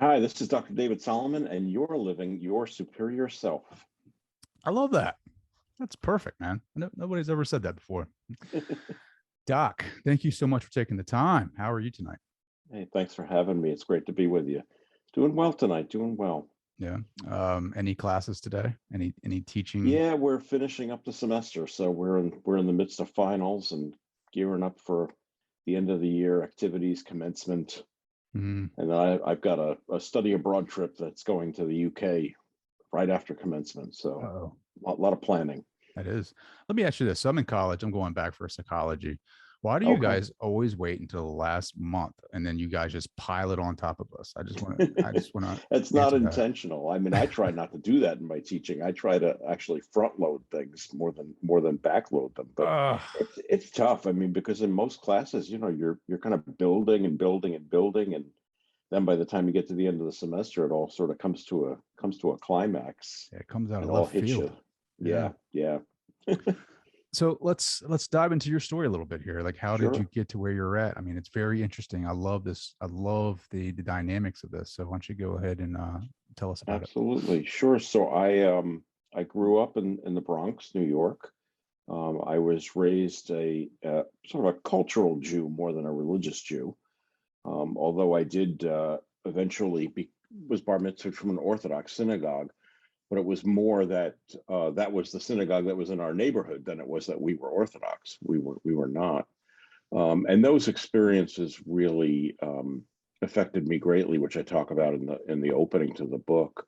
Hi, this is Dr. David Salomon, and you're living your superior self. I love that. That's perfect, man. Nobody's ever said that before. Doc, thank you so much for taking the time. How are you tonight? Hey, thanks for having me. It's great to be with you. Doing well tonight, doing well. Yeah. Any classes today? Any teaching? Yeah, we're finishing up the semester, so we're in the midst of finals and gearing up for the end of the year activities, commencement. Mhm. And then I've got a study abroad trip that's going to the UK right after commencement. So Oh, a lot of planning. that is. Let me ask you this. So I'm in college. I'm going back for psychology. Why do you Okay. guys always wait until the last month and then you guys just pile it on top of us? I just want It's to not answer that. intentional. I mean, I try not to do that in my teaching. I try to actually front load things more than back load them. But Uh, it's tough. I mean, because in most classes, you're kind of building and building and building, and then by the time you get to the end of the semester, it all sort of comes to a climax it comes out and of all left hits field. you. Yeah. Yeah, yeah. So let's dive into your story a little bit here. Like, how did you Sure. get to where you're at? I mean, it's very interesting. I love this. I love the dynamics of this. So why don't you go ahead and tell us about it? Absolutely. Sure. So I grew up in the Bronx, New York. I was raised a sort of a cultural Jew more than a religious Jew. Although I did eventually was bar mitzvahed from an Orthodox synagogue, but it was more that that was the synagogue that was in our neighborhood than it was that we were Orthodox. We were not, and those experiences really affected me greatly, which I talk about in the opening to the book.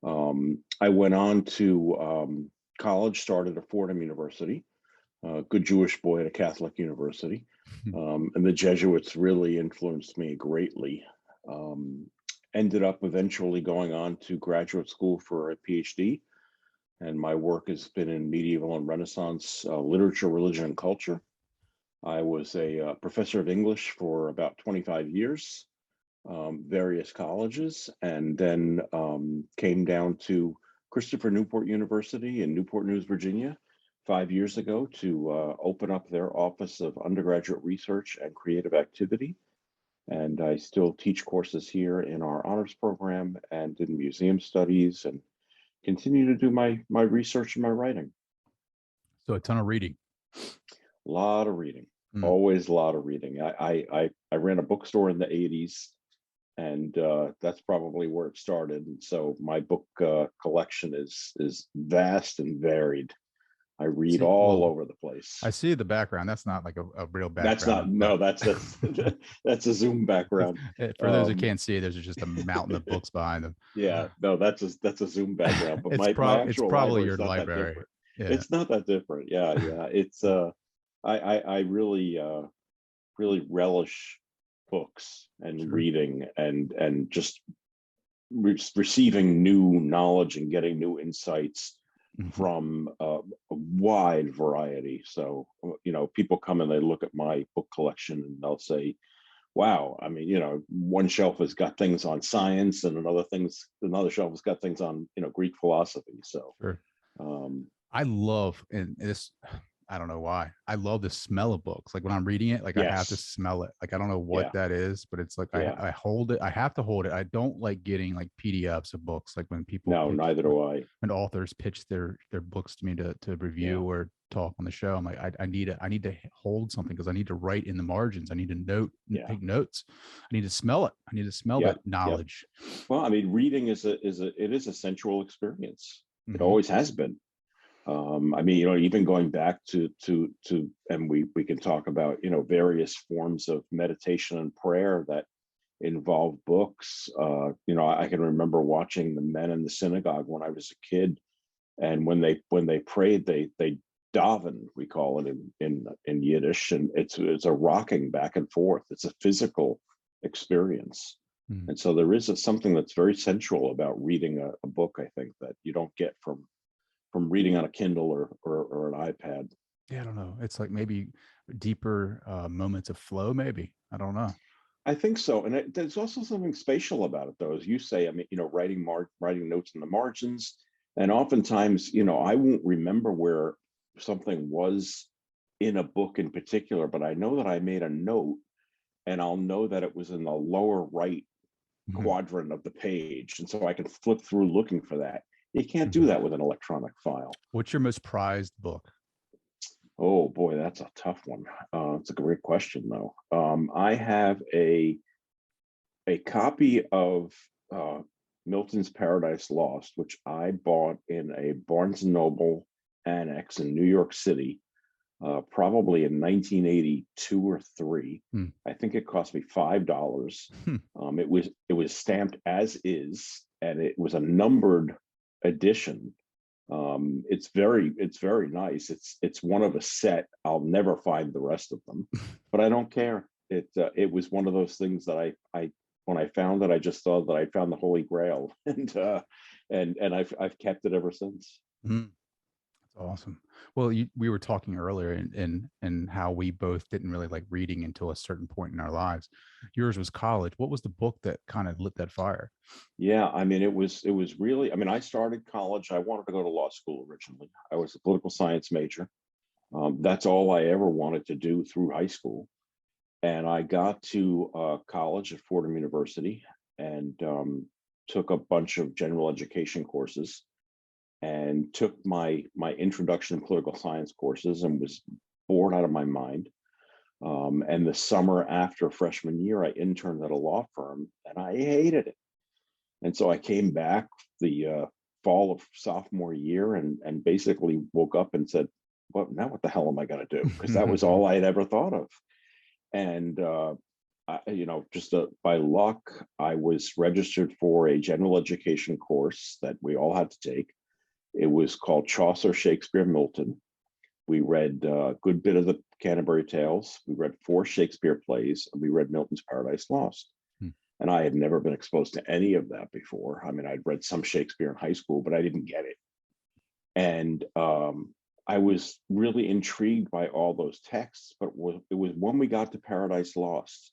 I went on to college, started at Fordham University, good Jewish boy at a Catholic university. And the Jesuits really influenced me greatly. Um, Ended up eventually going on to graduate school for a Ph.D. And my work has been in medieval and Renaissance literature, religion, and culture. I was a professor of English for about 25 years, various colleges, and then came down to Christopher Newport University in Newport News, Virginia, 5 years ago to open up their Office of Undergraduate Research and Creative Activity. And I still teach courses here in our honors program and in museum studies and continue to do my research and my writing. So a ton of reading. A lot of reading, Mm. always a lot of reading. I ran a bookstore in the 80s, and that's probably where it started. And so my book collection is vast and varied. I read See, all well, over the place. I see the background. That's not like a real That's not background, but no, that's that's a Zoom background. for those who Um, can't see, there's just a mountain of books behind them. yeah, no, that's a Zoom background. But my It's actual probably library is your not that library. different. Yeah, It's not that different. Yeah, yeah. It's I really relish books and sure. reading and just receiving new knowledge and getting new insights Mhm. from a wide variety. So, people come and they look at my book collection and they'll say, wow, I mean, one shelf has got things on science and another shelf has got things on, Greek philosophy. So, Sure. um, I love, and this, I don't know why. I love the smell of books. Like when I'm reading it, like I have to yes, smell it. Like I don't know what yeah, that is, but it's like yeah, I hold it. I have to hold it. I don't like getting like PDFs of books. Like when people no, pitch, neither do I. when authors pitch their books to me to review Yeah, or talk on the show. I'm like, I need to hold something because I need to write in the margins. I need to yeah, take notes. I need to smell it. I need to smell that yep, yep. knowledge. Well, I mean, reading is a sensual experience. It Hmm. always has been. I mean, even going back to, and we can talk about, various forms of meditation and prayer that involve books. I can remember watching the men in the synagogue when I was a kid, and when they prayed, they daven, we call it in Yiddish, and it's a rocking back and forth. It's a physical experience. Hmm. And so there is something that's very sensual about reading a book, I think, that you don't get from reading on a Kindle or an iPad. Yeah, I don't know. It's like maybe deeper moments of flow. Maybe I don't know. I think so, and there's also something spatial about it, though, as you say. I mean, writing notes in the margins, and oftentimes, I won't remember where something was in a book in particular, but I know that I made a note, and I'll know that it was in the lower right quadrant of the page. And so I can flip through looking for that. You can't do Mhm. that with an electronic file. What's your most prized book? Oh boy, that's a tough one. It's a great question though. I have a copy of Milton's Paradise Lost, which I bought in a Barnes and Noble annex in New York City, probably in 1982 or three. Hmm. I think it cost me $5. It was stamped as is, and it was a numbered edition. It's very nice. It's one of a set. I'll never find the rest of them, but I don't care. It was one of those things that I when I found it, I just thought that I found the Holy Grail, and I've kept it ever since. Mm, that's awesome. Well, we were talking earlier in how we both didn't really like reading until a certain point in our lives. Yours was college. What was the book that kind of lit that fire? Yeah, I mean, it was really. I mean, I started college. I wanted to go to law school originally. I was a political science major. That's all I ever wanted to do through high school. And I got to college at Fordham University and took a bunch of general education courses and took my introduction to political science courses and was bored out of my mind. And the summer after freshman year, I interned at a law firm and I hated it. And so I came back the fall of sophomore year and basically woke up and said, well, now what the hell am I going to do? Because that was all I had ever thought of. And just by luck, I was registered for a general education course that we all had to take. It was called Chaucer, Shakespeare, Milton. We read a good bit of the Canterbury Tales. We read 4 Shakespeare plays, and we read Milton's Paradise Lost. And I had never been exposed to any of that before. I mean, I'd read some Shakespeare in high school, but I didn't get it. And I was really intrigued by all those texts, but it was when we got to Paradise Lost,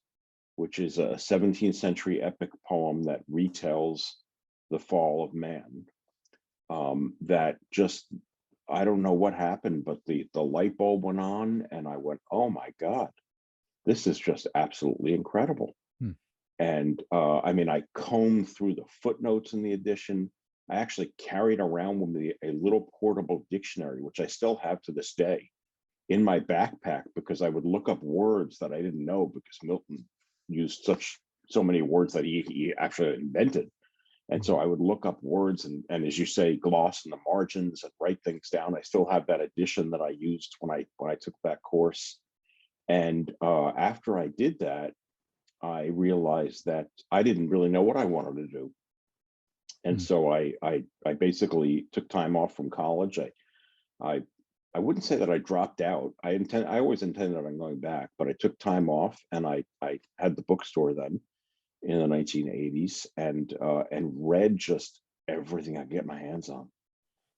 which is a 17th century epic poem that retells the fall of man, that just, I don't know what happened, but the light bulb went on and I went, oh my God, this is just absolutely incredible. And I mean, I combed through the footnotes in the edition. I actually carried around with me a little portable dictionary, which I still have to this day, in my backpack, because I would look up words that I didn't know, because Milton used so many words that he actually invented. And so I would look up words and as you say, gloss in the margins and write things down. I still have that edition that I used when I took that course. And after I did that, I realized that I didn't really know what I wanted to do. And so I basically took time off from college. I wouldn't say that I dropped out. I always intended on going back, but I took time off and I had the bookstore then in the 1980s and read just everything I could get my hands on.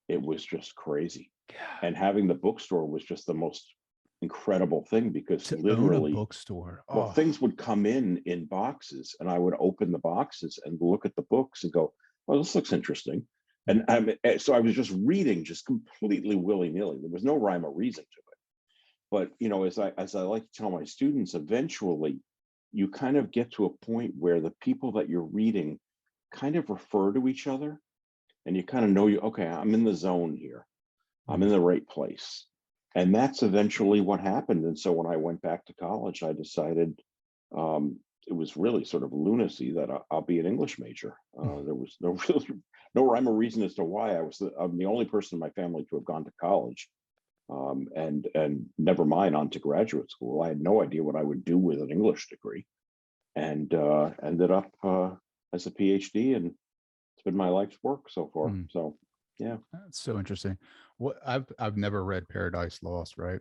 It was just crazy. And having the bookstore was just the most incredible thing, because To literally own a bookstore. well, things would come in boxes and I would open the boxes and look at the books and go, well, this looks interesting. And so I was just reading just completely willy-nilly. There was no rhyme or reason to it. But as I like to tell my students, eventually you kind of get to a point where the people that you're reading kind of refer to each other, and you kind of know okay, I'm in the zone here. I'm in the right place. And that's eventually what happened. And so when I went back to college, I decided it was really sort of lunacy that I'll be an English major. There was no rhyme or reason as to why. I'm the only person in my family to have gone to college, and never mind on to graduate school. I had no idea what I would do with an English degree, and ended up as a Ph.D. and it's been my life's work so far. So yeah, that's so interesting. What I've never read Paradise Lost, right?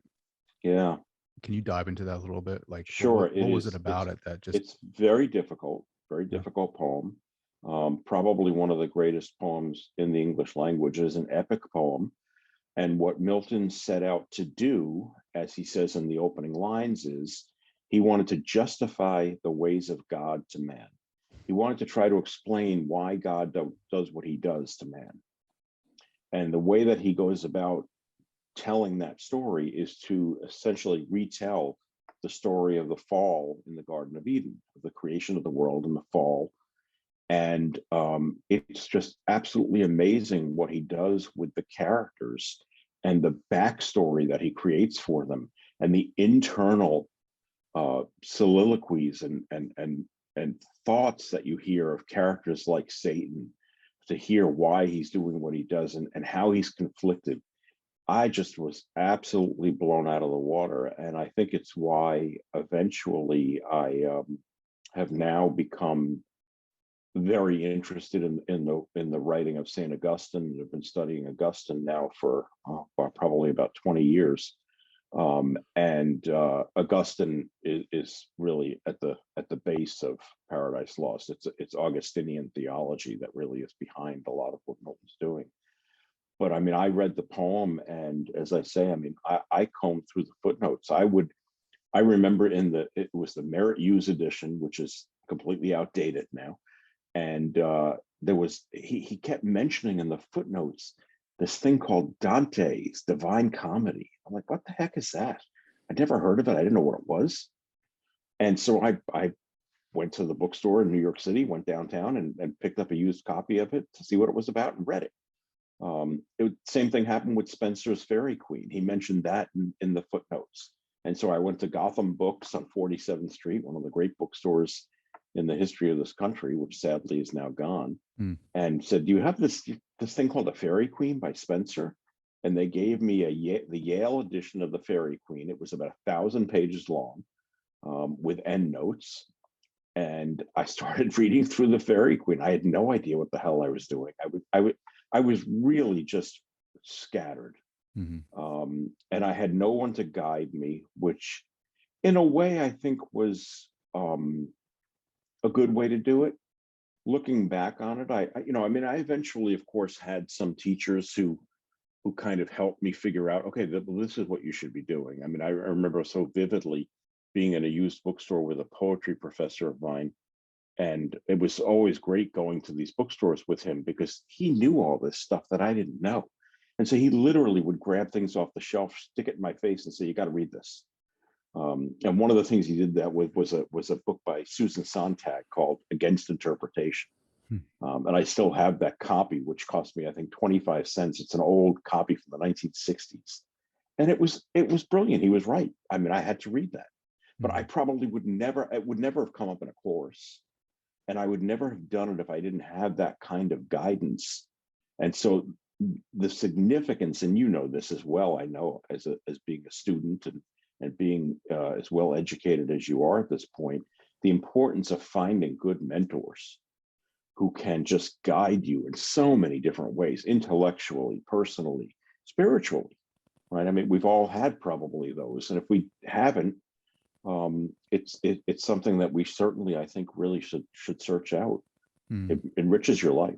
yeah. Can you dive into that a little bit? Like, Sure. what was it about it that just? It's very difficult poem. Probably one of the greatest poems in the English language. It is an epic poem. And what Milton set out to do, as he says in the opening lines, is he wanted to justify the ways of God to man. He wanted to try to explain why God does what he does to man. And the way that he goes about telling that story is to essentially retell the story of the fall in the Garden of Eden, of the creation of the world and the fall, And it's just absolutely amazing what he does with the characters and the backstory that he creates for them, and the internal soliloquies and thoughts that you hear of characters like Satan, to hear why he's doing what he does, and how he's conflicted. I just was absolutely blown out of the water, and I think it's why eventually I have now become very interested in the writing of Saint Augustine. I've been studying Augustine now for probably about 20 years, and Augustine is really at the base of Paradise Lost. It's Augustinian theology that really is behind a lot of what Milton's doing. But I mean, I read the poem, and as I say, I mean, I combed through the footnotes. I remember it was the Merit Use edition, which is completely outdated now. And there was, he kept mentioning in the footnotes this thing called Dante's Divine Comedy. I'm like, what the heck is that? I'd never heard of it. I didn't know what it was. And so I went to the bookstore in New York City, went downtown and picked up a used copy of it to see what it was about and read it. Same thing happened with Spencer's Fairy Queen. He mentioned that in the footnotes. And so I went to Gotham Books on 47th Street, one of the great bookstores in the history of this country, which sadly is now gone, and said, do you have this thing called The Fairy Queen by Spencer? And they gave me the Yale edition of The Fairy Queen. It was about 1,000 pages long, with endnotes. And I started reading through The Fairy Queen. I had no idea what the hell I was doing. I was really just scattered. And I had no one to guide me, which in a way I think was a good way to do it. Looking back on it, I eventually, of course, had some teachers who kind of helped me figure out, okay, this is what you should be doing. I mean, I remember so vividly being in a used bookstore with a poetry professor of mine, and it was always great going to these bookstores with him because he knew all this stuff that I didn't know. And so he literally would grab things off the shelf, stick it in my face, and say, you got to read this. And one of the things he did that with was a book by Susan Sontag called Against Interpretation. And I still have that copy, which cost me, I think, 25 cents. It's an old copy from the 1960s. And it was brilliant. He was right. I mean, I had to read that. But I probably would never have come up in a course. And I would never have done it if I didn't have that kind of guidance. And so the significance, and you know this as well, I know as being a student and being as well educated as you are at this point, the importance of finding good mentors who can just guide you in so many different ways, intellectually, personally, spiritually, right? I mean, we've all had probably those. And if we haven't, it's something that we certainly, I think, really should search out. It enriches your life.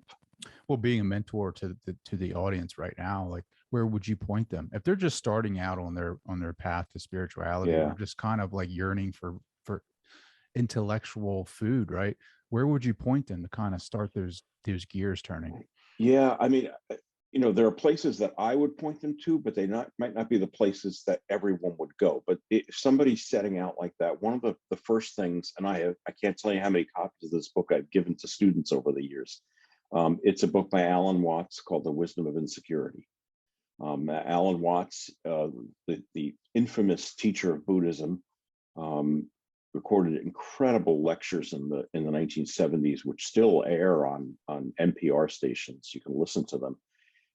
Well, being a mentor to the audience right now, like, where would you point them if they're just starting out on their path to spirituality, or just kind of like yearning for intellectual food, right? Where would you point them to kind of start those gears turning? Yeah, I mean, there are places that I would point them to, but they might not be the places that everyone would go. But if somebody's setting out like that, one of the first things, and I can't tell you how many copies of this book I've given to students over the years. It's a book by Alan Watts called The Wisdom of Insecurity. Alan Watts, the infamous teacher of Buddhism, recorded incredible lectures in the 1970s, which still air on NPR stations. You can listen to them,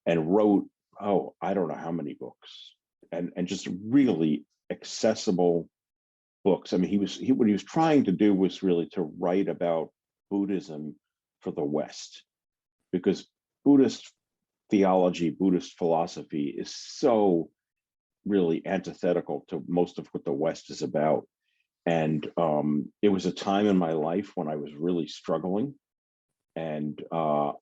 and wrote, I don't know how many books, and just really accessible books. I mean, what he was trying to do was really to write about Buddhism for the West, because Buddhist theology, Buddhist philosophy is so really antithetical to most of what the West is about. And it was a time in my life when I was really struggling, and I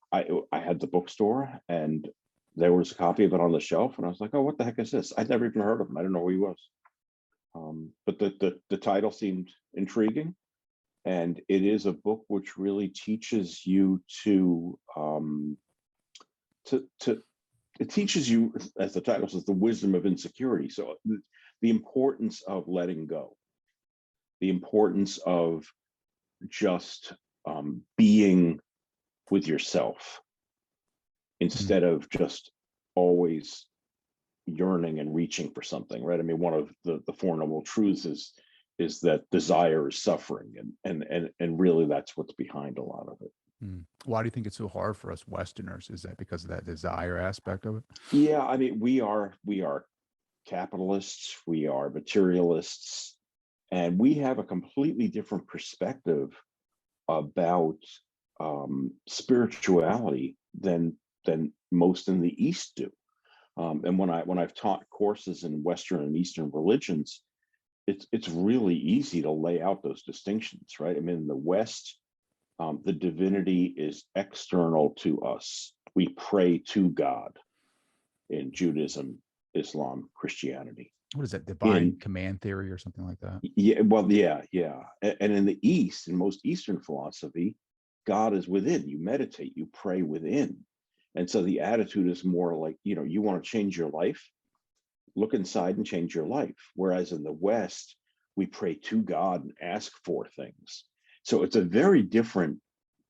had the bookstore, and there was a copy of it on the shelf, and I was like, oh, what the heck is this? I'd never even heard of him. I didn't know who he was. But the title seemed intriguing, and it is a book which really teaches you it teaches you, as the title says, the wisdom of insecurity. So the importance of letting go, the importance of just being with yourself Mm. instead of just always yearning and reaching for something, right? I mean, one of the Four Noble Truths is that desire is suffering, and really that's what's behind a lot of it. Mm. Why do you think it's so hard for us Westerners? Is that because of that desire aspect of it? Yeah, I mean, we are capitalists, we are materialists, and we have a completely different perspective about spirituality than most in the East do. And when I've taught courses in Western and Eastern religions, it's really easy to lay out those distinctions, right? I mean, in the West, the divinity is external to us. We pray to God in Judaism, Islam, Christianity. What is that, divine In command theory or something like that? Yeah, well, yeah. And in the East, in most Eastern philosophy, God is within. You meditate, you pray within. And so the attitude is more like, you want to change your life, look inside and change your life. Whereas in the West, we pray to God and ask for things. So it's a very different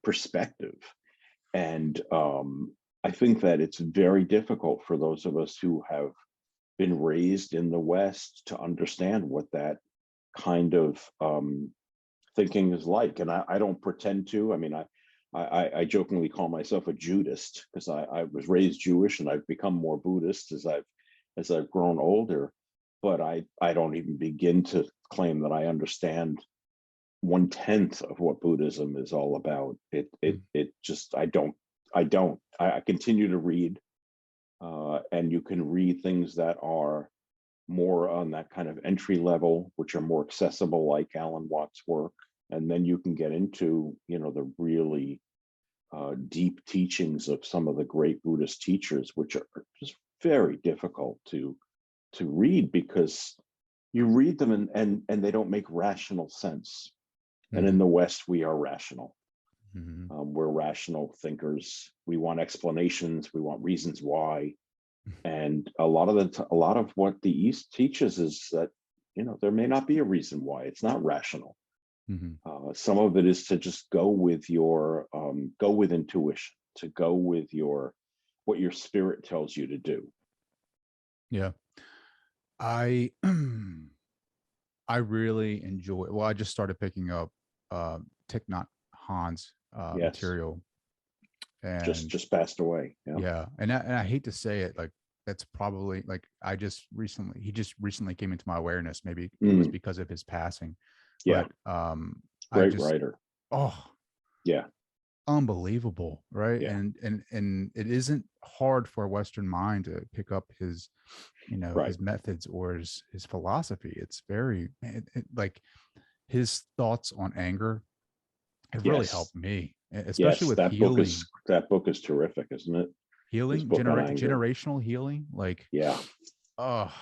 perspective. And I think that it's very difficult for those of us who have been raised in the West to understand what that kind of thinking is like. And I don't pretend to. I mean, I jokingly call myself a Judist because I was raised Jewish and I've become more Buddhist as I've grown older. But I don't even begin to claim that I understand 1/10 of what Buddhism is all about. It just I continue to read, and you can read things that are more on that kind of entry level, which are more accessible, like Alan Watts' work, and then you can get into the really deep teachings of some of the great Buddhist teachers, which are just very difficult to read because you read them and they don't make rational sense. And in Mm-hmm. the West, we are rational. Mm-hmm. We're rational thinkers. We want explanations. We want reasons why. And a lot of what the East teaches is that there may not be a reason why. It's not rational. Mm-hmm. Some of it is to just go with intuition, to go with what your spirit tells you to do. Yeah. I I really enjoy. Well, I just started picking up Thich Nhat Hanh's Yes, material, and just passed away. Yeah. yeah, and I hate to say it, like that's probably like he just recently came into my awareness. Maybe it was Mm, because of his passing, yeah. but I Great just writer. oh, Yeah. unbelievable, right? Yeah. And it isn't hard for a Western mind to pick up his Right. his methods or his philosophy. It's very like his thoughts on anger have really Yes. helped me, especially Yes. with healing, That book is terrific, isn't it? His book on anger. generational healing. Like, Yeah. oh,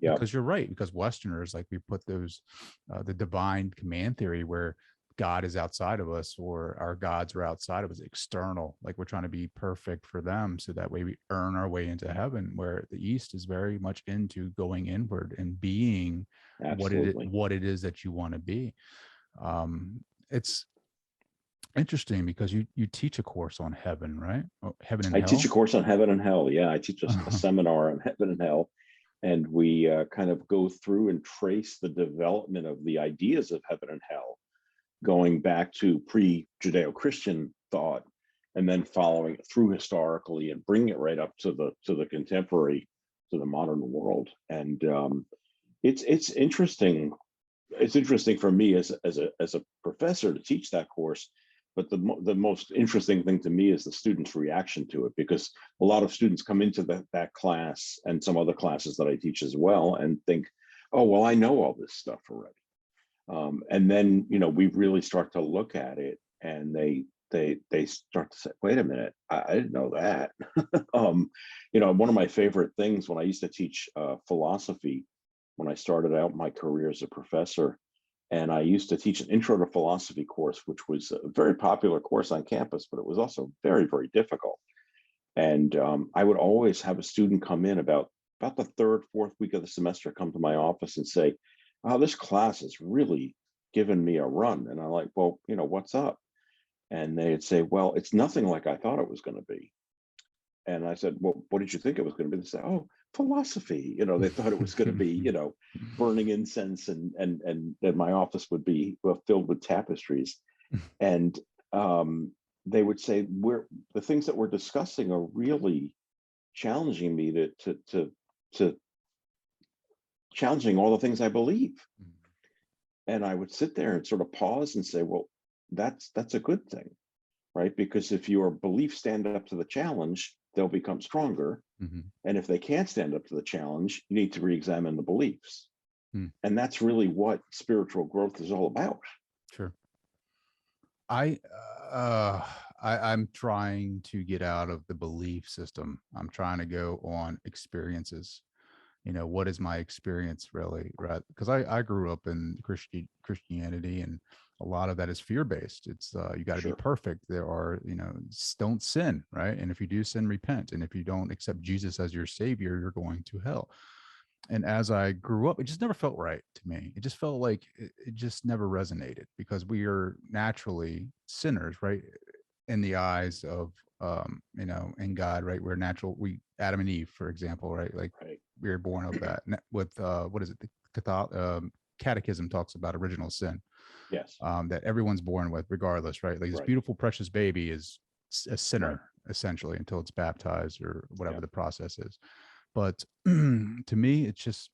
Yeah. because you're right. Because Westerners, like, we put those the divine command theory where God is outside of us or our gods are outside of us, external. Like we're trying to be perfect for them, so that way we earn our way into heaven. Where the East is very much into going inward and being Absolutely. what it is that you want to be. It's interesting because you teach a course on heaven, right? Oh, heaven and I teach a hell. course on heaven and hell. Yeah, I teach a seminar on heaven and hell, and we kind of go through and trace the development of the ideas of heaven and hell, going back to pre-Judeo-Christian thought, and then following it through historically and bringing it right up to the contemporary, to the modern world. And it's interesting. It's interesting for me as a professor to teach that course, but the most interesting thing to me is the students' reaction to it, because a lot of students come into that class and some other classes that I teach as well and think, oh well, I know all this stuff already. And then we really start to look at it, and they start to say, wait a minute, I didn't know that. One of my favorite things when I used to teach philosophy, when I started out my career as a professor, and I used to teach an intro to philosophy course, which was a very popular course on campus, but it was also very, very difficult. And I would always have a student come in about the third, fourth week of the semester, come to my office and say, "Oh, this class has really given me a run." And I'm like, "Well, what's up?" And they'd say, well, it's nothing like I thought it was going to be. And I said, well, what did you think it was going to be? They said, oh, philosophy. They thought it was going to be, burning incense and my office would be filled with tapestries. And they would say, the things that we're discussing are really challenging me to challenging all the things I believe. And I would sit there and sort of pause and say, well, that's a good thing, right? Because if your beliefs stand up to the challenge, they'll become stronger. And if they can't stand up to the challenge, you need to re-examine the beliefs. And that's really what spiritual growth is all about. Sure. I'm trying to get out of the belief system. I'm trying to go on experiences. What is my experience really? Right? Because I grew up in Christianity, and a lot of that is fear-based. It's you got to be perfect. There are, don't sin, right? And if you do sin, repent. And if you don't accept Jesus as your savior, you're going to hell. And as I grew up, it just never felt right to me. It just felt like it just never resonated, because we are naturally sinners, right? In the eyes of, in God, right? We're natural. Adam and Eve, for example, right? Like we were born of that. With what is it? The Catechism talks about original sin. Yes. That everyone's born with, regardless, right? Like this beautiful, precious baby is a sinner, essentially, until it's baptized or whatever the process is. But to me, it's just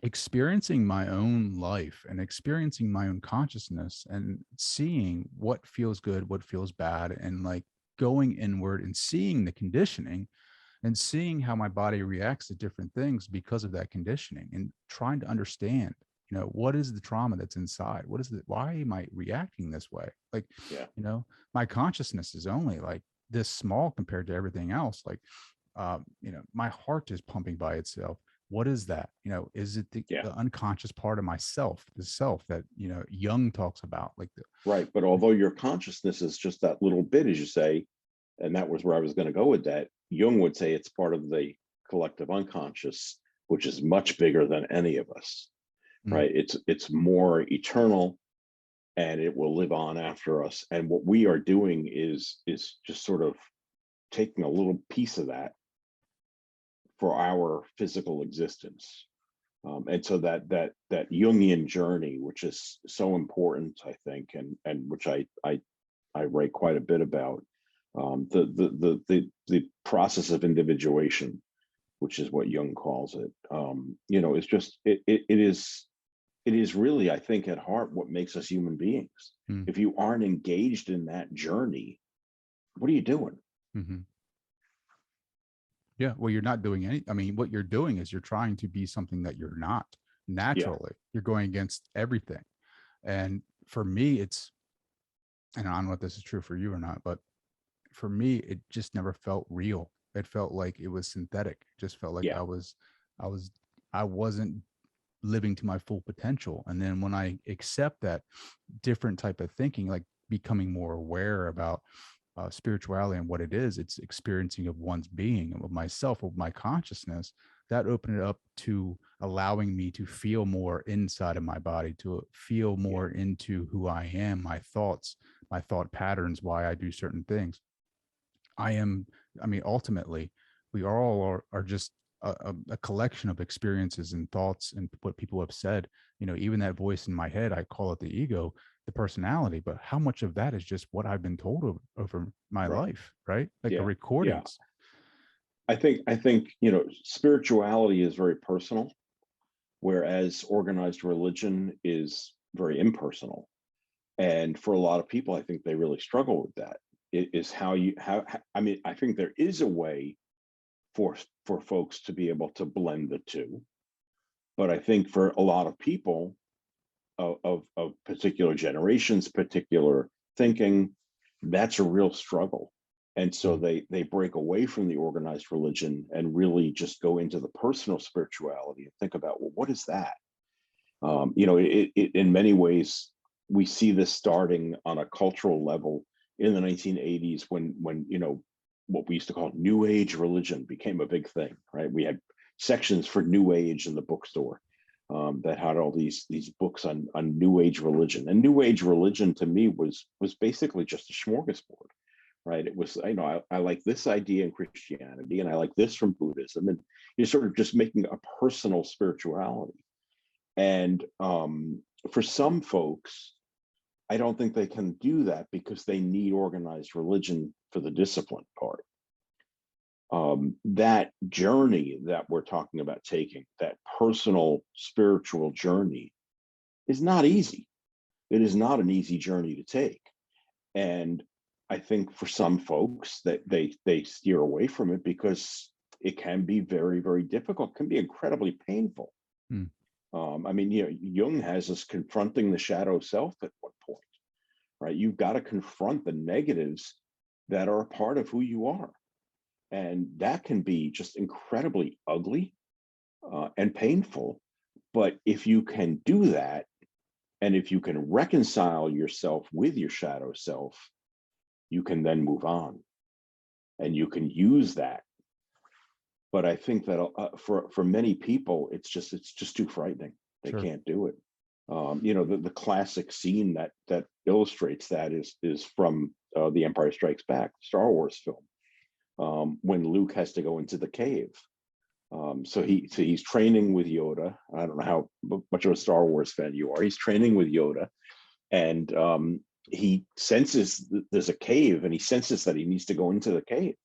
experiencing my own life and experiencing my own consciousness and seeing what feels good, what feels bad, and like going inward and seeing the conditioning and seeing how my body reacts to different things because of that conditioning, and trying to understand, what is the trauma that's inside? Why am I reacting this way? Like, my consciousness is only like this small compared to everything else. Like, my heart is pumping by itself. What is that? Is it the unconscious part of myself, the self that, Jung talks about? Like right. But although your consciousness is just that little bit, as you say, and that was where I was going to go with that, Jung would say it's part of the collective unconscious, which is much bigger than any of us, right? It's more eternal, and it will live on after us. And what we are doing is just sort of taking a little piece of that for our physical existence. And so that Jungian journey, which is so important, I think, and which I write quite a bit about, the process of individuation, which is what Jung calls it, it's just it is really, I think, at heart what makes us human beings. If you aren't engaged in that journey, what are you doing? Yeah, well, you're not doing any. I mean, what you're doing is you're trying to be something that you're not naturally. You're going against everything. And for me, and I don't know if this is true for you or not, but for me, it just never felt real. It felt like it was synthetic. It just felt like I wasn't living to my full potential. And then when I accept that different type of thinking, like becoming more aware about spirituality and what it is, it's experiencing of one's being, of myself, of my consciousness, that opened it up to allowing me to feel more inside of my body, to feel more into who I am, my thoughts, my thought patterns, why I do certain things. Ultimately, we all are just a collection of experiences and thoughts and what people have said. Even that voice in my head, I call it the ego, the personality, but how much of that is just what I've been told over my life, right? Like the recordings. I think spirituality is very personal, whereas organized religion is very impersonal. And for a lot of people, I think they really struggle with that. It is I think there is a way for folks to be able to blend the two, but I think for a lot of people of particular generations, particular thinking, that's a real struggle. And so they break away from the organized religion and really just go into the personal spirituality and think about, well, what is that? In many ways, we see this starting on a cultural level in the 1980s when what we used to call New Age religion became a big thing, right? We had sections for New Age in the bookstore. that had all these books on New Age religion. And New Age religion to me was basically just a smorgasbord, right? It was, I like this idea in Christianity, and I like this from Buddhism, and you're sort of just making a personal spirituality. And for some folks, I don't think they can do that because they need organized religion for the discipline part. That journey that we're talking about taking, that personal spiritual journey, is not easy. It is not an easy journey to take. And I think for some folks that they steer away from it because it can be very, very difficult, it can be incredibly painful. I mean, Jung has us confronting the shadow self at one point, right? You've got to confront the negatives that are a part of who you are. And that can be just incredibly ugly and painful. But if you can do that, and if you can reconcile yourself with your shadow self, you can then move on and you can use that. But I think that for many people, it's just too frightening. They Sure. can't do it. The classic scene that illustrates that is from The Empire Strikes Back, Star Wars film, when Luke has to go into the cave. So he's training with Yoda. I don't know how much of a Star Wars fan you are. He's training with Yoda, and he senses there's a cave, and he senses that he needs to go into the cave.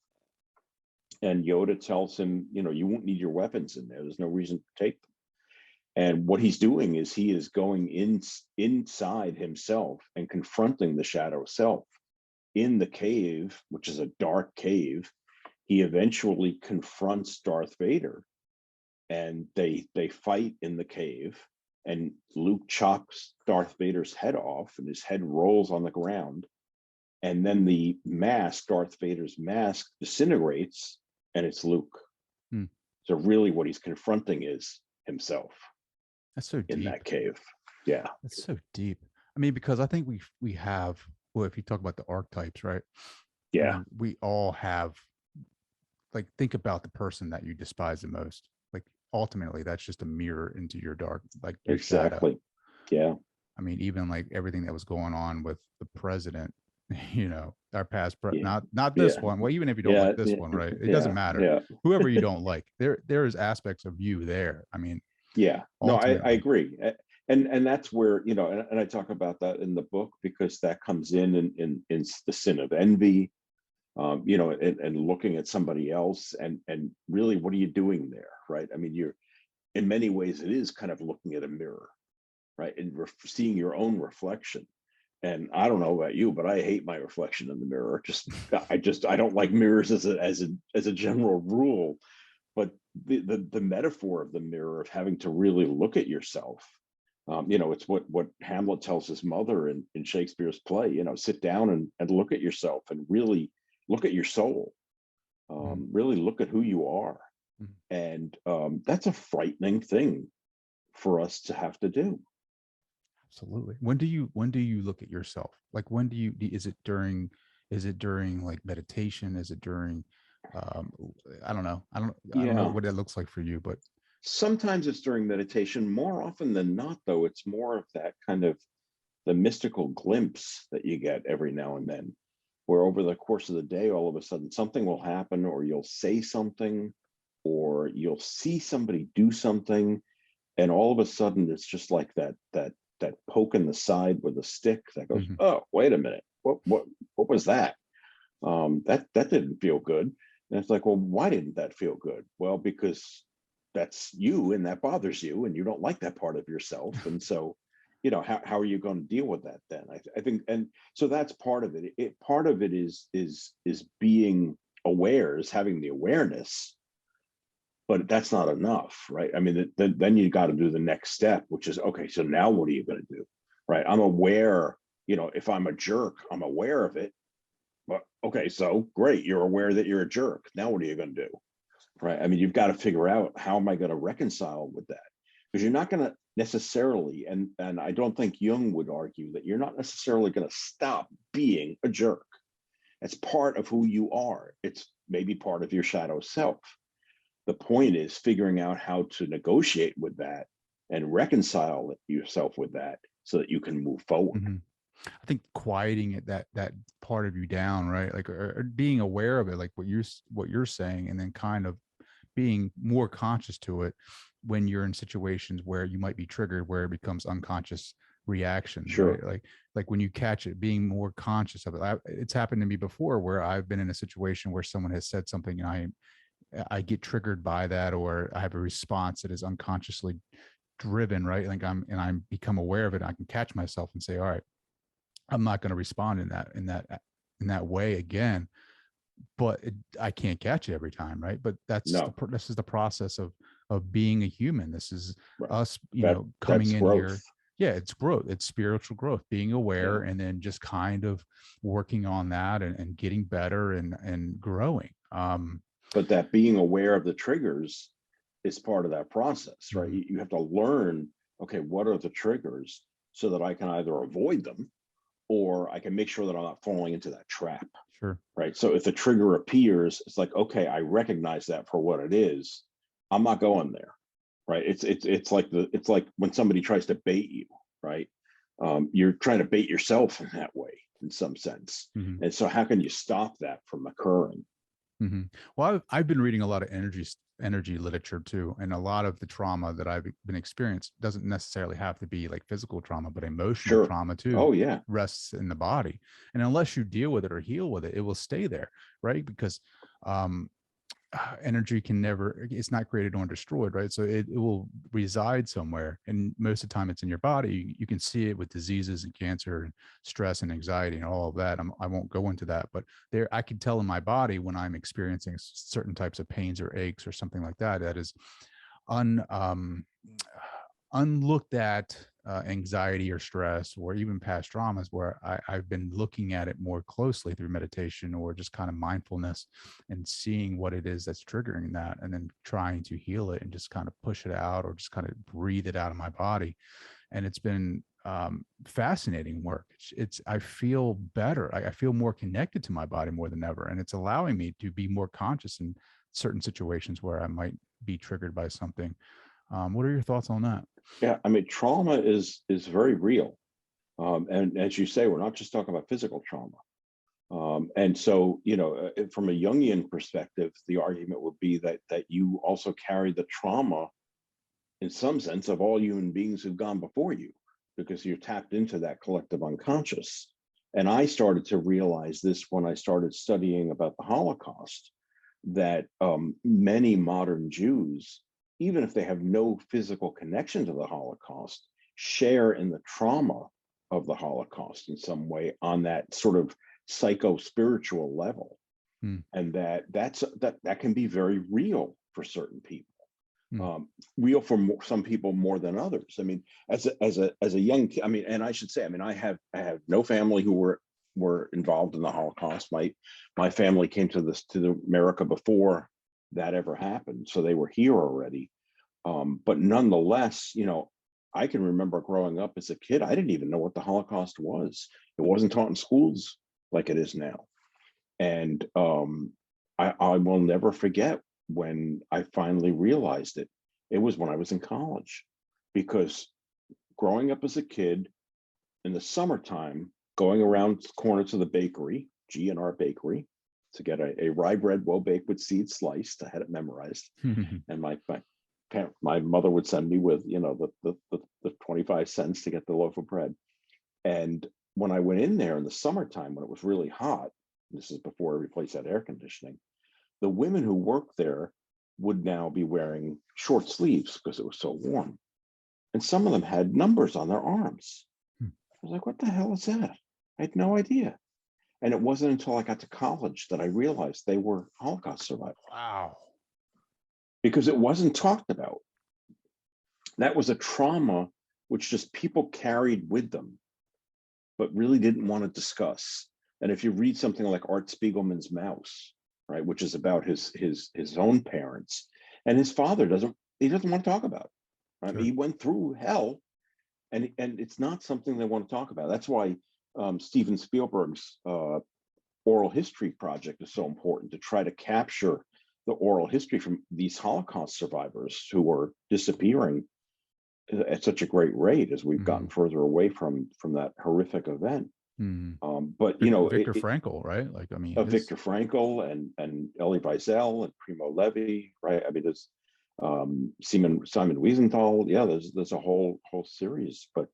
And Yoda tells him, you won't need your weapons in there. There's no reason to take them. And what he's doing is he is going inside himself and confronting the shadow self in the cave, which is a dark cave. He eventually confronts Darth Vader, and they fight in the cave, and Luke chops Darth Vader's head off, and his head rolls on the ground. And then the mask, Darth Vader's mask, disintegrates, and it's Luke. So really what he's confronting is himself. That's so deep. In that cave. Yeah. That's so deep. I mean, because I think we have, well, if you talk about the archetypes, right? Yeah. I mean, we all have, like, think about the person that you despise the most. Like, ultimately, that's just a mirror into your dark, like your exactly. shadow. Yeah. I mean, even like everything that was going on with the president, our past, not this one. Well, even if you don't like this one, right? It doesn't matter. Yeah. Whoever you don't like, there is aspects of you there. I mean, yeah. No, I agree. And that's where, and I talk about that in the book, because that comes in the sin of envy, and looking at somebody else and really, what are you doing there, right? I mean, you're, in many ways, it is kind of looking at a mirror, right? And seeing your own reflection. And I don't know about you, but I hate my reflection in the mirror. I don't like mirrors as a general rule. But the metaphor of the mirror, of having to really look at yourself, it's what Hamlet tells his mother in Shakespeare's play. Sit down and look at yourself and really look at your soul. Really look at who you are, and that's a frightening thing for us to have to do. Absolutely. When do you look at yourself? Like, when do you, is it during like meditation? Is it during, I don't know what that looks like for you, but sometimes it's during meditation. More often than not, though, it's more of that kind of the mystical glimpse that you get every now and then, where over the course of the day, all of a sudden something will happen, or you'll say something, or you'll see somebody do something, and all of a sudden it's just like that poke in the side with a stick that goes, oh, wait a minute, what was that? That didn't feel good. And it's like, well, why didn't that feel good? Well, because that's you, and that bothers you, and you don't like that part of yourself. And so, how are you going to deal with that then? I think, and so that's part of it. Part of it is being aware, is having the awareness. But that's not enough, right? I mean, then you got to do the next step, which is, okay, so now what are you going to do, right? I'm aware, if I'm a jerk, I'm aware of it. But okay, so great, you're aware that you're a jerk. Now what are you going to do, right? I mean, you've got to figure out, how am I going to reconcile with that? Because you're not going to necessarily, and I don't think Jung would argue that you're not necessarily going to stop being a jerk. It's part of who you are. It's maybe part of your shadow self. The point is figuring out how to negotiate with that and reconcile yourself with that so that you can move forward. Mhm. I think quieting it, that part of you down, right? Like, or being aware of it, like what you're saying, and then kind of being more conscious to it when you're in situations where you might be triggered, where it becomes unconscious reactions, Sure. right? Like when you catch it, being more conscious of it. It's happened to me before where I've been in a situation where someone has said something and I get triggered by that, or I have a response that is unconsciously driven, right? Like I'm become aware of it. I can catch myself and say, all right, I'm not going to respond in that way again. But I can't catch it every time, right? But No, this is the process of being a human. This is right. us, coming That's in growth. here. Yeah, it's growth. It's spiritual growth, being aware, Yeah. and then just kind of working on that and getting better and growing. But that being aware of the triggers is part of that process, right? Mhm. You have to learn, okay, what are the triggers so that I can either avoid them or I can make sure that I'm not falling into that trap, Sure. right? So if the trigger appears, it's like, okay, I recognize that for what it is. I'm not going there, right? It's like when somebody tries to bait you, right? You're trying to bait yourself in that way, in some sense. Mhm. And so, how can you stop that from occurring? Well, I've been reading a lot of energy literature too, and a lot of the trauma that I've been experienced doesn't necessarily have to be like physical trauma, but emotional Sure. trauma too Oh yeah. rests in the body. And unless you deal with it or heal with it, it will stay there, right? Because um, energy can never, it's not created nor destroyed, right? So it will reside somewhere, and most of the time it's in your body. You can see it with diseases and cancer and stress and anxiety and all of that. I won't go into that, but there, I can tell in my body when I'm experiencing certain types of pains or aches or something like that, that is un unlooked at anxiety or stress or even past traumas, where I've been looking at it more closely through meditation or just kind of mindfulness and seeing what it is that's triggering that, and then trying to heal it and just kind of push it out or just kind of breathe it out of my body. And it's been fascinating work. I feel better. I feel more connected to my body more than ever, and it's allowing me to be more conscious in certain situations where I might be triggered by something. What are your thoughts on that? Yeah. I mean, trauma is very real. And as you say, we're not just talking about physical trauma. And so, from a Jungian perspective, the argument would be that you also carry the trauma, in some sense, of all human beings who've gone before you, because you're tapped into that collective unconscious. And I started to realize this when I started studying about the Holocaust, that many modern Jews, even if they have no physical connection to the Holocaust, share in the trauma of the Holocaust in some way on that sort of psycho-spiritual level. Hmm. And that can be very real for certain people. Hmm. Real for some people more than others. I mean, as a young kid, I mean, and I should say, I mean, I have no family who were involved in the Holocaust. My family came to America before that ever happened, so they were here already. But nonetheless, I can remember growing up as a kid. I didn't even know what the Holocaust was. It wasn't taught in schools like it is now, and I will never forget when I finally realized it. It was when I was in college, because growing up as a kid in the summertime, going around corners of the bakery, G&R Bakery, to get a rye bread well baked with seeds sliced. I had it memorized, and my mother would send me with the 25 cents to get the loaf of bread. And when I went in there in the summertime when it was really hot, this is before every place had air conditioning, the women who worked there would now be wearing short sleeves because it was so warm. And some of them had numbers on their arms. Hmm. I was like, what the hell is that? I had no idea. And it wasn't until I got to college that I realized they were Holocaust survivors, Wow. because it wasn't talked about. That was a trauma which just people carried with them, but really didn't want to discuss. And if you read something like Art Spiegelman's Mouse, right, which is about his own parents, and his father doesn't want to talk about it. Right? Sure. He went through hell, and it's not something they want to talk about. That's why Steven Spielberg's oral history project is so important, to try to capture the oral history from these Holocaust survivors who were disappearing at such a great rate as we've gotten Mm-hmm. further away from that horrific event. Mm-hmm. But you know, Victor Frankl, right? Like, I mean, his. Victor Frankl and Elie Wiesel and Primo Levi, right? I mean, there's Simon Wiesenthal. Yeah, there's a whole series. But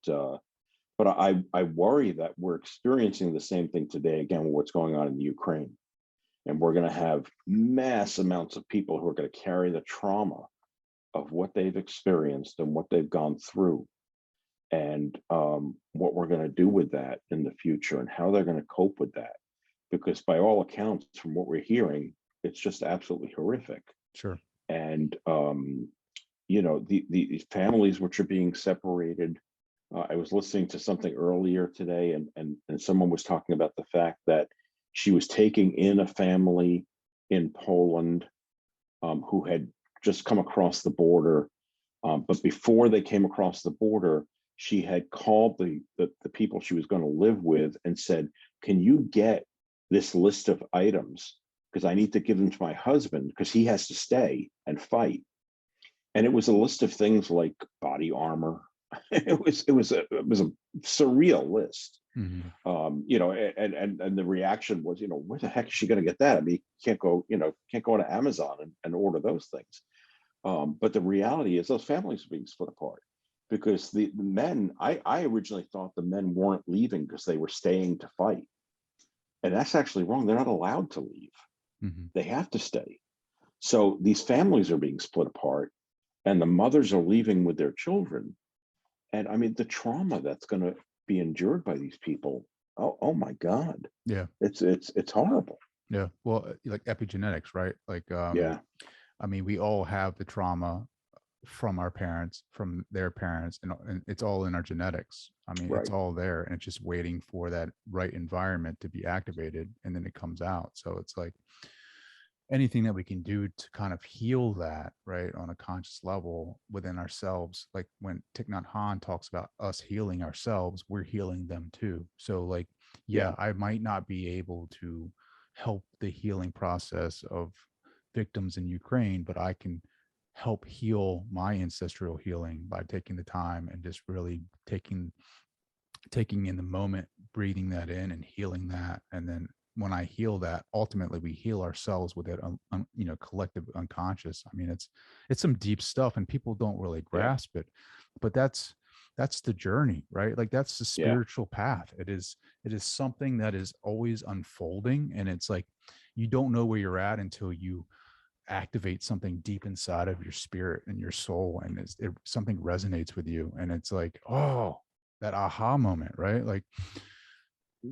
I worry that we're experiencing the same thing today again with what's going on in the Ukraine, and we're going to have mass amounts of people who are going to carry the trauma of what they've experienced and what they've gone through, and what we're going to do with that in the future and how they're going to cope with that. Because by all accounts, from what we're hearing, it's just absolutely horrific. Sure. And you know, these families which are being separated. I was listening to something earlier today, and someone was talking about the fact that she was taking in a family in Poland who had just come across the border. But before they came across the border, she had called the people she was going to live with and said, "Can you get this list of items? Because I need to give them to my husband because he has to stay and fight." And it was a list of things like body armor. It was a surreal list. Mm-hmm. You know, and the reaction was, you know, where the heck is she going to get that? I mean, can't go to Amazon and order those things. But the reality is those families are being split apart because the men, I originally thought the men weren't leaving because they were staying to fight. And that's actually wrong. They're not allowed to leave. Mm-hmm. They have to stay. So these families are being split apart and the mothers are leaving with their children. And I mean, the trauma that's going to be endured by these people. Oh my God. Yeah. It's horrible. Yeah. Well, like epigenetics, right? Like, Yeah. I mean, we all have the trauma from our parents, from their parents, and it's all in our genetics. I mean, Right. it's all there, and it's just waiting for that right environment to be activated, and then it comes out. So it's like anything that we can do to kind of heal that, right, on a conscious level within ourselves. Like when Thich Nhat Hanh talks about us healing ourselves, we're healing them too. So like, Yeah. I might not be able to help the healing process of victims in Ukraine, but I can help heal my ancestral healing by taking the time and just really taking in the moment, breathing that in and healing that. And then when I heal that, ultimately we heal ourselves with that, collective unconscious. I mean, it's some deep stuff and people don't really grasp it, but that's the journey, right? Like that's the spiritual path. It is something that is always unfolding. And it's like, you don't know where you're at until you activate something deep inside of your spirit and your soul. And something resonates with you. And it's like, oh, that aha moment, right? Like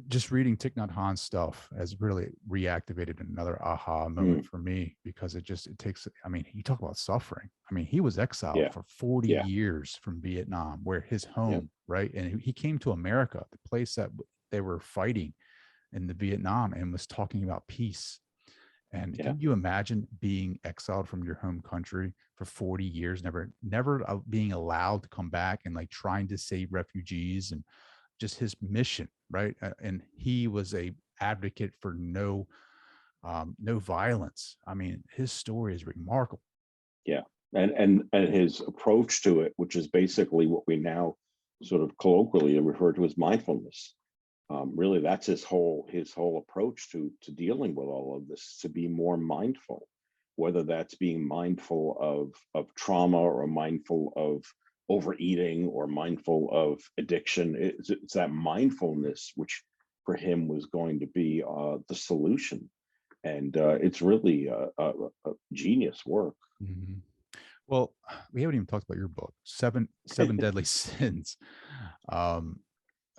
just reading Thich Nhat Hanh's stuff has really reactivated another aha moment for me, because it takes, I mean, you talk about suffering. I mean, he was exiled for 40 years from Vietnam, where his home, right? And he came to America, the place that they were fighting in the Vietnam, and was talking about peace. And can you imagine being exiled from your home country for 40 years, never being allowed to come back, and like trying to save refugees, and just his mission, right? And he was a advocate for no violence. I mean, his story is remarkable. Yeah, and his approach to it, which is basically what we now sort of colloquially refer to as mindfulness. Really, that's his whole approach to dealing with all of this, to be more mindful, whether that's being mindful of trauma, or mindful of overeating, or mindful of addiction. It's that mindfulness which for him was going to be the solution. And it's really a genius work. Mm-hmm. Well, we haven't even talked about your book, Seven Deadly Sins.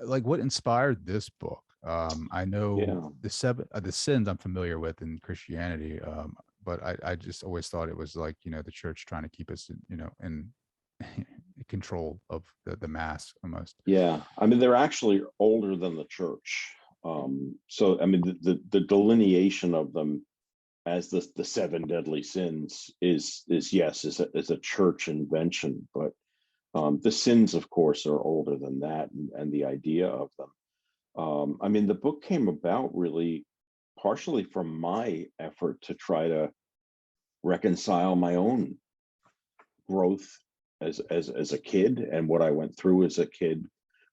Like what inspired this book? I know the sins I'm familiar with in Christianity, but I just always thought it was like, the church trying to keep us, in control of the mass almost. Yeah, I mean, they're actually older than the church. So I mean, the delineation of them as the seven deadly sins is a church invention, but the sins, of course, are older than that, and the idea of them. I mean, the book came about really partially from my effort to try to reconcile my own growth as a kid, and what I went through as a kid,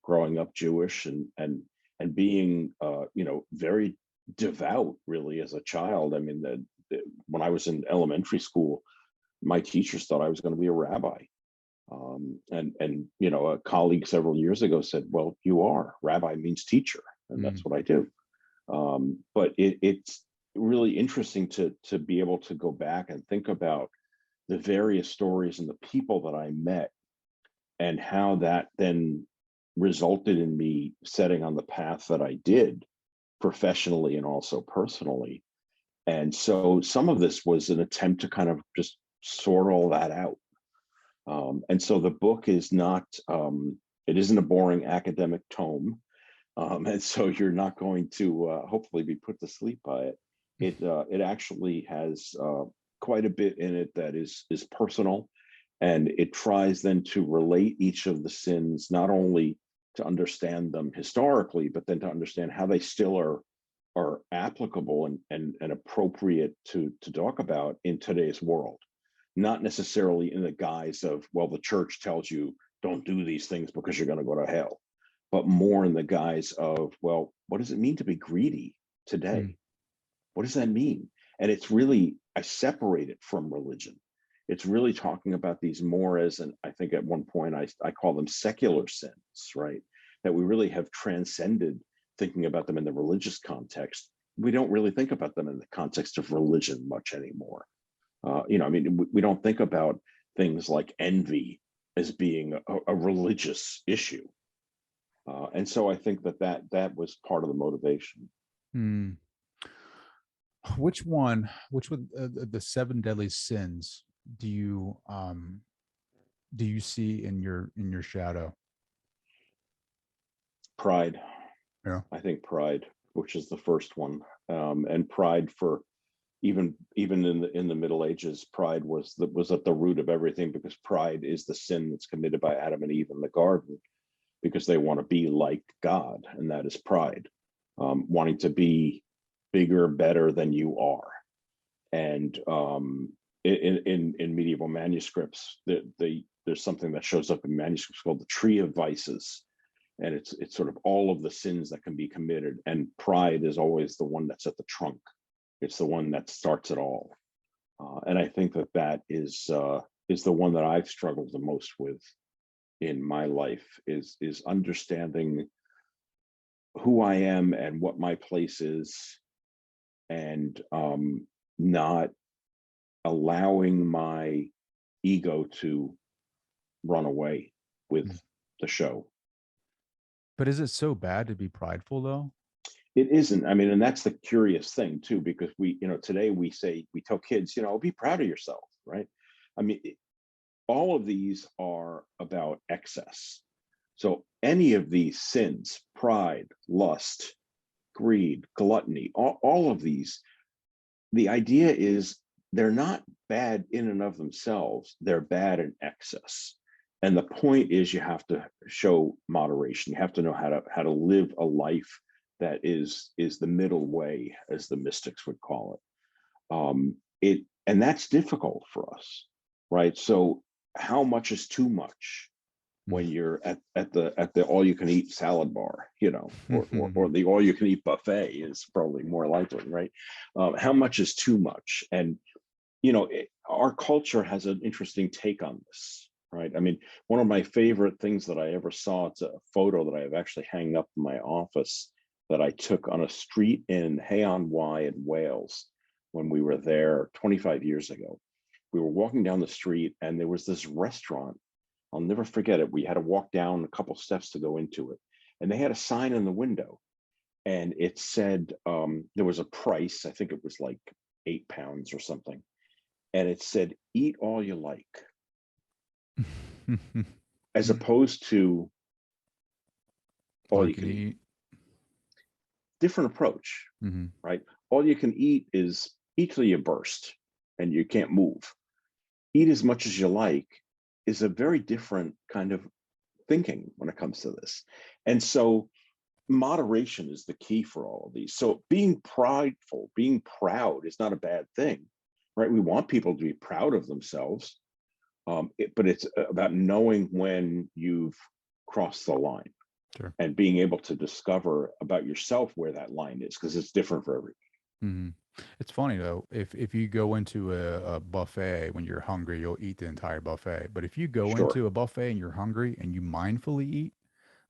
growing up Jewish, and being very devout really as a child. I mean, when I was in elementary school, my teachers thought I was going to be a rabbi. And a colleague several years ago said, well, you are. Rabbi means teacher, and that's what I do. But it's really interesting to be able to go back and think about the various stories and the people that I met, and how that then resulted in me setting on the path that I did, professionally and also personally. And so some of this was an attempt to kind of just sort all that out. And so the book is not, it isn't a boring academic tome. And so you're not going to hopefully be put to sleep by it. It actually has quite a bit in it that is personal, and it tries then to relate each of the sins, not only to understand them historically, but then to understand how they still are applicable and appropriate to talk about in today's world. Not necessarily in the guise of, well, the church tells you don't do these things because you're going to go to hell, but more in the guise of, well, what does it mean to be greedy today? What does that mean? And it's really, I separate it from religion. It's really talking about these more as, and I think at one point I call them secular sins, right? That we really have transcended thinking about them in the religious context. We don't really think about them in the context of religion much anymore. We don't think about things like envy as being a religious issue. And so I think that was part of the motivation. Which would the 7 deadly sins do you see in your shadow? Pride. Yeah. I think pride, which is the first one. And pride, for even in the Middle Ages, pride was at the root of everything, because pride is the sin that's committed by Adam and Eve in the garden, because they want to be like God, and that is pride, wanting to be bigger, better than you are. And in medieval manuscripts, there's something that shows up in manuscripts called the Tree of Vices, and it's sort of all of the sins that can be committed, and pride is always the one that's at the trunk. It's the one that starts it all. And I think that is the one that I've struggled the most with in my life, is understanding who I am and what my place is, and not allowing my ego to run away with the show. But is it so bad to be prideful, though? It isn't. I mean, and that's the curious thing too, because today we tell kids, be proud of yourself, right? I mean, all of these are about excess. So any of these sins, pride, lust, greed, gluttony, all of these, the idea is they're not bad in and of themselves. They're bad in excess. And the point is, you have to show moderation. You have to know how to live a life that is the middle way, as the mystics would call it. And that's difficult for us, right? So how much is too much when you're at the all-you-can-eat salad bar, or the all-you-can-eat buffet is probably more likely, right? How much is too much? And our culture has an interesting take on this, right? I mean, one of my favorite things that I ever saw, it's a photo that I have actually hanging up in my office, that I took on a street in Hay-on-Wye in Wales when we were there 25 years ago. We were walking down the street, and there was this restaurant. I'll never forget it. We had to walk down a couple steps to go into it. And they had a sign in the window, and it said, there was a price, I think it was like £8 or something. And it said, eat all you like, as opposed to all you can eat. Different approach, right? All you can eat is eat till you burst and you can't move. Eat as much as you like is a very different kind of thinking when it comes to this. And so moderation is the key for all of these. So being prideful, being proud is not a bad thing, right? We want people to be proud of themselves, But it's about knowing when you've crossed the line Sure. and being able to discover about yourself where that line is, because it's different for everybody. Hmm. It's funny though, if you go into a buffet when you're hungry, you'll eat the entire buffet. But if you go Sure. into a buffet and you're hungry and you mindfully eat,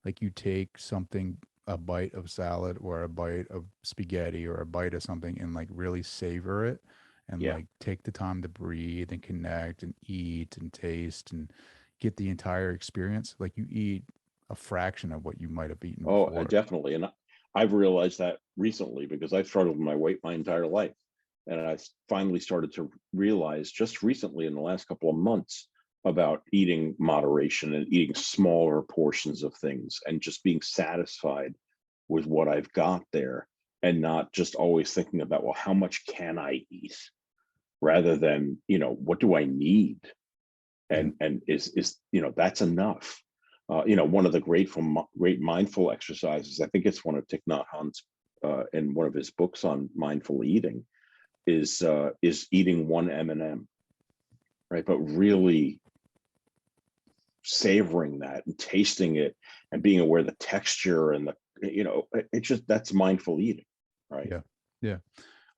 like you take something, a bite of salad or a bite of spaghetti or a bite of something and like really savor it and Yeah. like take the time to breathe and connect and eat and taste and get the entire experience, like you eat a fraction of what you might have eaten Oh, before. definitely. And I've realized that recently because I've struggled with my weight my entire life. And finally started to realize just recently in the last couple of months about eating moderation and eating smaller portions of things and just being satisfied with what I've got there and not just always thinking about, well, how much can I eat rather than, what do I need? Yeah. And is that's enough. One of the great mindful exercises, I think it's one of Thich Nhat Hanh's in one of his books on mindful eating, is eating one M&M, right? But really savoring that and tasting it and being aware of the texture and it just, that's mindful eating, right? Yeah. Yeah.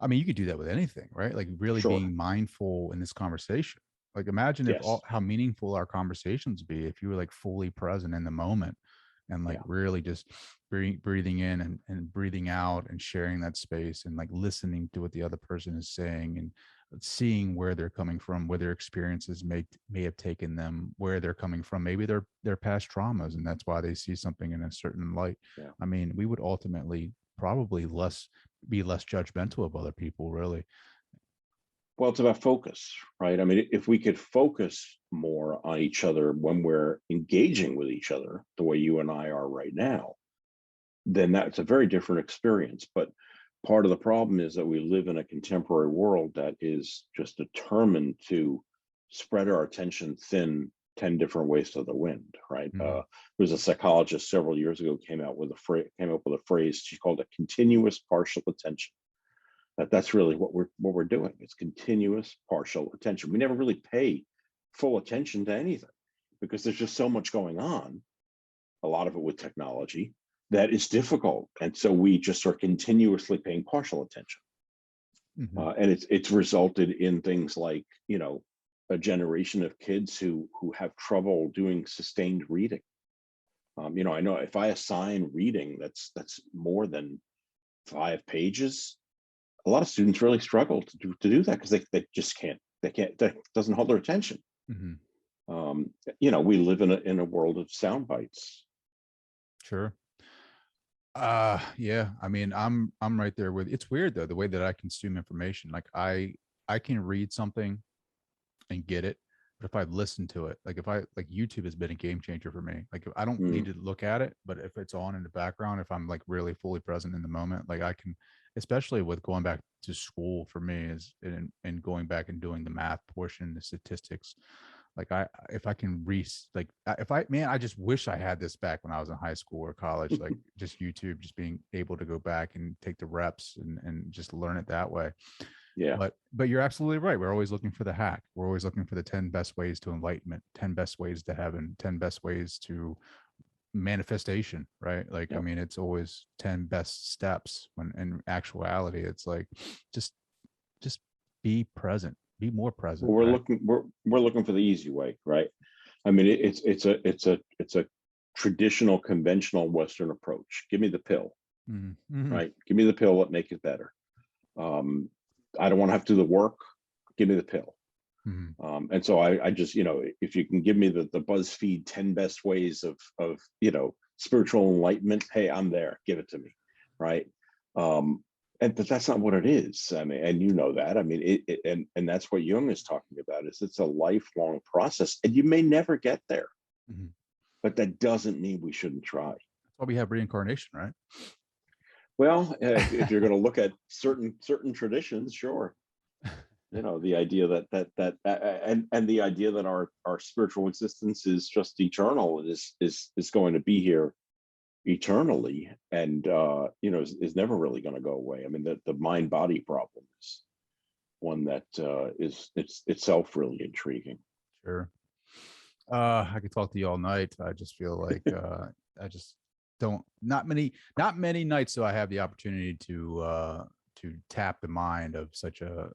I mean, you could do that with anything, right? Like really Sure. being mindful in this conversation. Like imagine if Yes. all how meaningful our conversations be if you were like fully present in the moment and like Yeah. really just breathing in and breathing out and sharing that space and like listening to what the other person is saying and seeing where they're coming from, where their experiences may have taken them, where they're coming from. Maybe they're past traumas and that's why they see something in a certain light. Yeah. I mean, we would ultimately probably be less judgmental of other people, really. Well, it's about focus, right? I mean, if we could focus more on each other when we're engaging with each other, the way you and I are right now, then that's a very different experience. But part of the problem is that we live in a contemporary world that is just determined to spread our attention thin 10 different ways to the wind, right? Hmm. There was a psychologist several years ago came up with a phrase she called it continuous partial attention. That's really what we're doing. It's continuous partial attention. We never really pay full attention to anything because there's just so much going on, a lot of it with technology, that is difficult. And so we just are continuously paying partial attention. Hmm. And it's resulted in things like, a generation of kids who have trouble doing sustained reading. I know if I assign reading that's more than 5 pages, a lot of students really struggle to do that because they just can't, that doesn't hold their attention. Hmm. We live in a world of sound bites. Sure. Yeah. I mean, I'm right there with. It's weird though the way that I consume information. Like I can read something and get it, but if I listen to it, like if I like YouTube has been a game changer for me. Like if I don't need Mm, to look at it, but if it's on in the background, if I'm like really fully present in the moment, like I can, especially with going back to school for me is and going back and doing the math portion, the statistics. Like if I can like if I, man, I just wish I had this back when I was in high school or college, like just YouTube, just being able to go back and take the reps and just learn it that way. yeah. But you're absolutely right. We're always looking for the hack. We're always looking for the 10 best ways to enlightenment, 10 best ways to heaven, 10 best ways to manifestation, right? Like, I Yep. mean, it's always 10 best steps when in actuality, it's like just just be present, be more present, Well, we're right? looking we're looking for the easy way, right? I mean, it's a traditional, conventional Western approach. Give me the pill, Mm-hmm. right? Give me the pill that make it better. Um, I don't want to have to do the work. Give me the pill. Mm-hmm. And so I just, if you can give me the BuzzFeed 10 best ways of spiritual enlightenment, hey, I'm there. Give it to me, right? But that's not what it is. I mean, and you know that. I mean, and that's what Jung is talking about. Is it's a lifelong process, and you may never get there, Mm-hmm. but that doesn't mean we shouldn't try. That's why we have reincarnation, right? Well, if you're going to look at certain traditions, sure. The idea and the idea that our spiritual existence is just eternal and is going to be here eternally, and is never really going to go away. I mean, the mind body problem is one that is it's itself really intriguing. Sure. I could talk to you all night. I just feel like I just don't not many nights do I have the opportunity to tap the mind of such a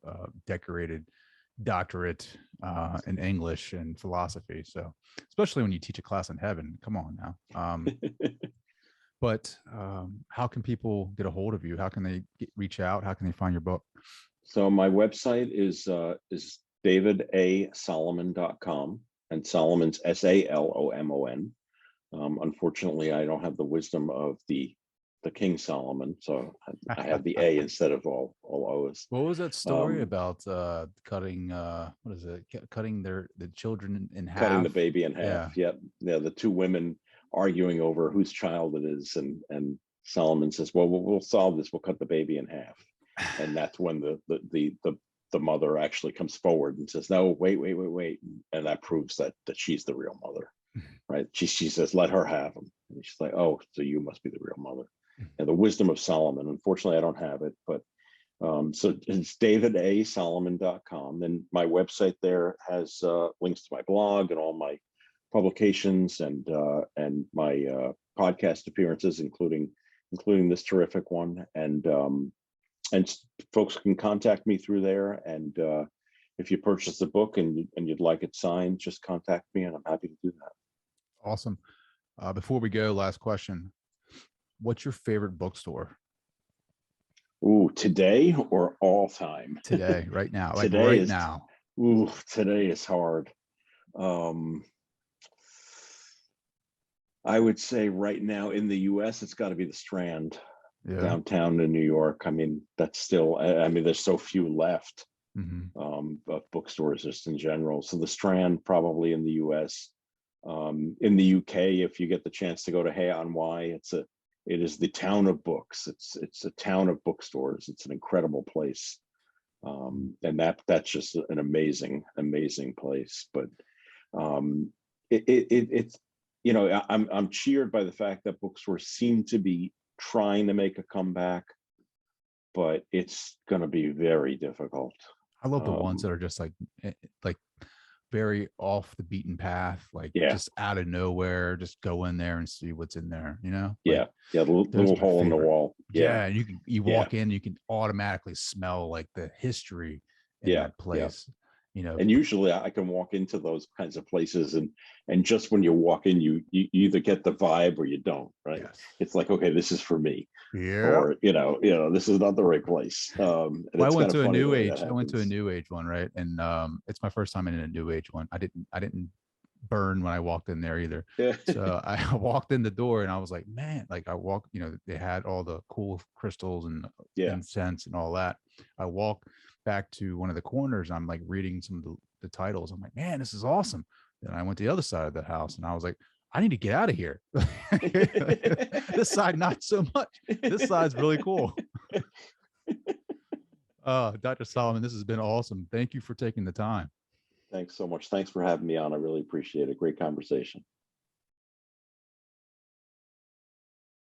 decorated doctorate in English and philosophy. So especially when you teach a class in heaven, come on now. But how can people get a hold of you? How can they reach out? How can they find your book? So my website is davidasolomon.com, and Solomon's Salomon. Unfortunately, I don't have the wisdom of the King Solomon, so I have the A instead of all O's. What was that story about cutting what is it? Cutting the children in half? Cutting the baby in half. Yeah. The two women arguing over whose child it is, and Solomon says, "Well, we'll solve this. We'll cut the baby in half." And that's when the mother actually comes forward and says, "No, wait," and that proves that she's the real mother, right? She says, "Let her have him," and she's like, "Oh, so you must be the real mother." And the wisdom of Solomon. Unfortunately, I don't have it, but so it's davidasolomon.com. And my website there has links to my blog and all my publications and my podcast appearances, including this terrific one. And folks can contact me through there. And if you purchase the book and you'd like it signed, just contact me, and I'm happy to do that. Awesome. Before we go, last question. What's your favorite bookstore? Ooh, today or all time? Today, right now. Like today right is, now. Ooh, today is hard. I would say right now in the US, it's got to be the Strand, downtown in New York. I mean, that's still, I mean, there's so few left of bookstores just in general. So the Strand probably in the US. In the UK, if you get the chance to go to Hay-on-Wye, it is the town of books. It's a town of bookstores. It's an incredible place, and that's just an amazing place. But it's I'm cheered by the fact that bookstores seem to be trying to make a comeback, but it's going to be very difficult. I love the ones that are just like very off the beaten path, like just out of nowhere, just go in there and see what's in there, the little hole in the wall. You walk in, you can automatically smell like the history in that place. And usually I can walk into those kinds of places and just when you walk in, you either get the vibe or you don't, right? It's like, okay, this is for me. Or this is not the right place. I went to a new age. I went to a new age one, right? And it's my first time in a new age one. I didn't burn when I walked in there either. So I walked in the door and I was like, man, like I walked, they had all the cool crystals and incense and all that. I walked back to one of the corners and I'm like reading some of the titles. I'm like, man, this is awesome. Then I went to the other side of the house and I was like, I need to get out of here. This side, not so much. This side's really cool. Dr. Salomon, this has been awesome. Thank you for taking the time. Thanks so much. Thanks for having me on. I really appreciate it. Great conversation.